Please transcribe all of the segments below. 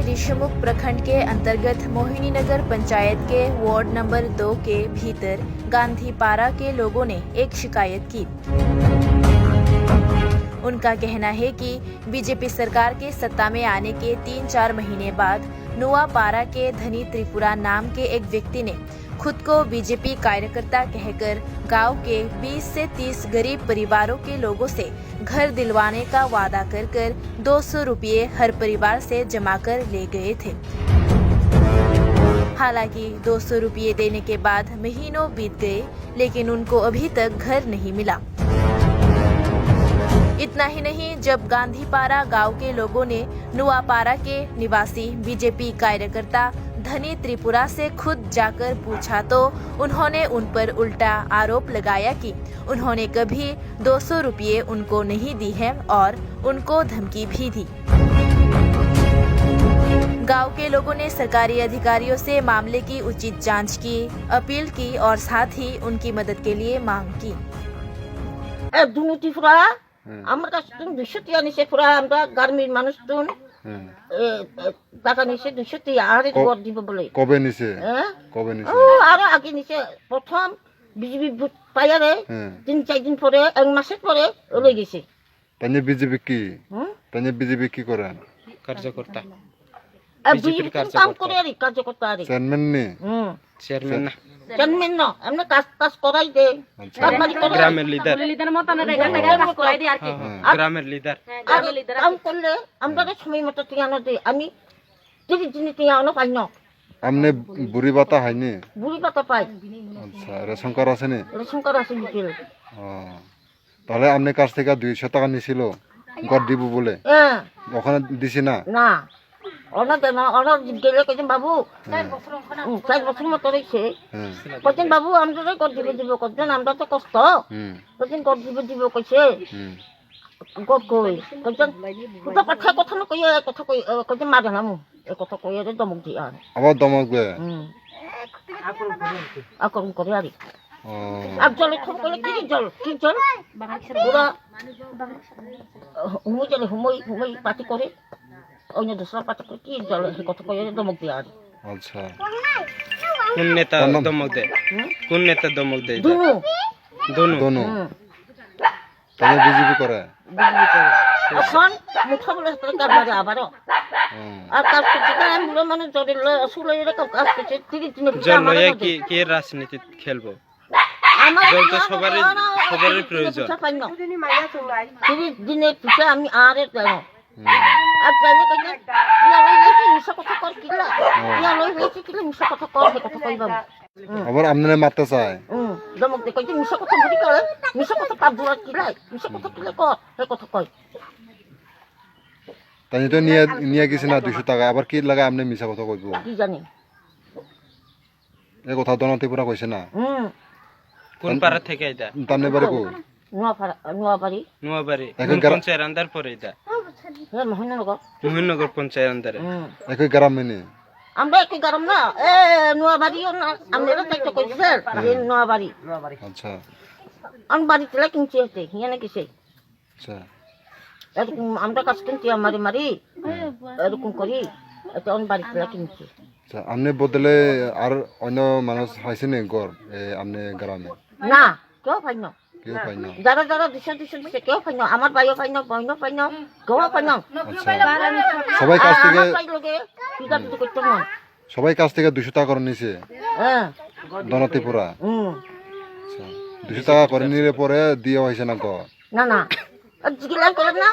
त्रिशमुख प्रखंड के अंतर्गत मोहिनीनगर पंचायत के वार्ड नंबर 2 के भीतर गांधीपारा के लोगों ने एक शिकायत की। उनका कहना है कि बीजेपी सरकार के सत्ता में आने के 3-4 महीने बाद नुआपारा के धनी त्रिपुरा नाम के एक व्यक्ति ने खुद को बीजेपी कार्यकर्ता कहकर गांव के 20 से 30 गरीब परिवारों के लोगों से घर दिलवाने का वादा कर 200 रुपये हर परिवार से जमा कर ले गए थे। हालांकि 200 रुपये देने के बाद महीनों बीत गए, लेकिन उनको अभी तक घर नहीं मिला। इतना ही नहीं, जब गांधीपारा गांव के लोगों ने नुआपारा के निवासी बीजेपी कार्यकर्ता धनी त्रिपुरा से खुद जाकर पूछा तो उन्होंने उन पर उल्टा आरोप लगाया कि उन्होंने कभी 200 रुपये उनको नहीं दी है और उनको धमकी भी दी। गांव के लोगों ने सरकारी अधिकारियों से मामले की उचित जांच की, अपील की और साथ ही उनकी मदद के लिए मांग की। আমার কাছে 200 টাকা নিছে পুরা আমরা গ্রামের মানুষ তুন টাকা নিছে 200 টাকা আর গড় দিব বলে কবে নিছে ও আর আগে নিছে প্রথম বিজেপি ভোট পাইয়ারে 3-4 দিন পরে এক মাসের পরে ওলে গেছে। তানে বিজেপি কি করে কার্যকর্তা বিজেপি কাম করে আর কার্যকর্তা আর চেয়ারম্যান নে চেয়ারম্যান না চেয়ারম্যান না আমরা কাজ করাই দে গ্রামের লিডার গ্রামের লিডার কাম করলে আমরা সময় মতো টিয়ানো দে আমি 30 দিনে টিয়ানো পাই না। আমনে বুড়ি বাতা হয়নি? বুড়ি বাতা পাই। আচ্ছা, রেশন কার্ড আছে নি? রেশন কার্ড আছে বিকেল। তাহলে আমনে কাছ থেকে 200 টাকা নিছিল গড় দিব বলে, ওখানে দিছি না? না, ওনা দেন ওনা গেলে কইছেন বাবু 4 বছর মতো রইছে, কইছেন বাবু আমরা গড় দিব কইছেন আমরা তো কষ্ট, কইছেন গড় দিব কইছে গড় কই কইছেন তো কথা না কই কথা কই কইছেন মারে নামু এই কথা কই রে দমক দি আর আবার দমক দে আকরণ করে আরি আর জলে খুব কইলে কি জল পুরা হুমই পাতি করে অন্য দশরা পাতি করে কি জল এই কথা কই রে দমক দি আর। আচ্ছা, কোন নেতা দমক দেয়? কোন নেতা দমক দেয়? দোনো তাহলে বিজেপি করে এখন মুঠা বলে কাজ মারে আবারও আর কাজ করতে আমি বলে মানে জড়িল আসলে এর কাজ করতে 30 দিনে জল লয়ে কি রাজনীতি খেলবো? জল তো সবারই প্রয়োজন। 30 দিনের পিছে আমি আরে দেব আর তাইলে কইলে ইয়া লইছি মিছা কথা কর কিলা ইয়া লইছি কিলা মিছা কথা কর হে কথা কইবা আবার আমনে মারতে চায় দমক দে কইতে মিছা কথা বুঝি করে মিছা কথা পাপ দুরা কিলা মিছা কথা কিলা কর হে কথা কই তাই তো নিয়ে গেছে না 200 টাকা, আবার কি লাগা আমনে মিছা কথা কইব কি জানি এই কথা দনতে পুরা কইছে না। কোন পাড়া থেকে এটা? তামনে বাড়ি কো? নোয়াবাড়ি কোন পঞ্চায়েত আন্ডার পড়ে এটা? হ্যাঁ মোহিননগর পঞ্চায়েত আন্ডারে। একই গ্রাম মেনে আমরা একই গ্রাম না নোয়াবাড়িও না আমরা তো কইছে নোয়াবাড়ি। আচ্ছা, আমি বাড়িতে কিনছি হতে হিয়ানে কিছে। আচ্ছা, এরকম আমরা কাজ কিনছি মারি এরকম করি এটা আমি বাড়িতে কিনছি। আচ্ছা, আমনে বদলে আর অন্য মানুষ হাইছে নে গর আমনে গ্রামে? না, কেউ পাই না। কেউ পাই না? যারা 200 দিছে কেউ পাই না, আমার ভাইও পাই না, বোনও পাই না, কেউ পাই না। আচ্ছা, সবাই কাছ থেকে 200 টাকা করে নিছে দনতে পুরা? আচ্ছা, 200 টাকা করে নিলে পরে দিয়ে হইছে না গর? না না, জিগিলাম করে না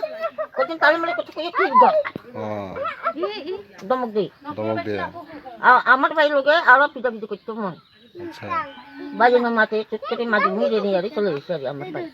কতদিন তালে মানে কত কই কি গর দমক দে আমার ভাই লোকে আরো পিটা করতে মন। আচ্ছা, বাজে না মাতে চুপ করে মাঝে মিলে নিয়ে চলে এসে আমার ভাই।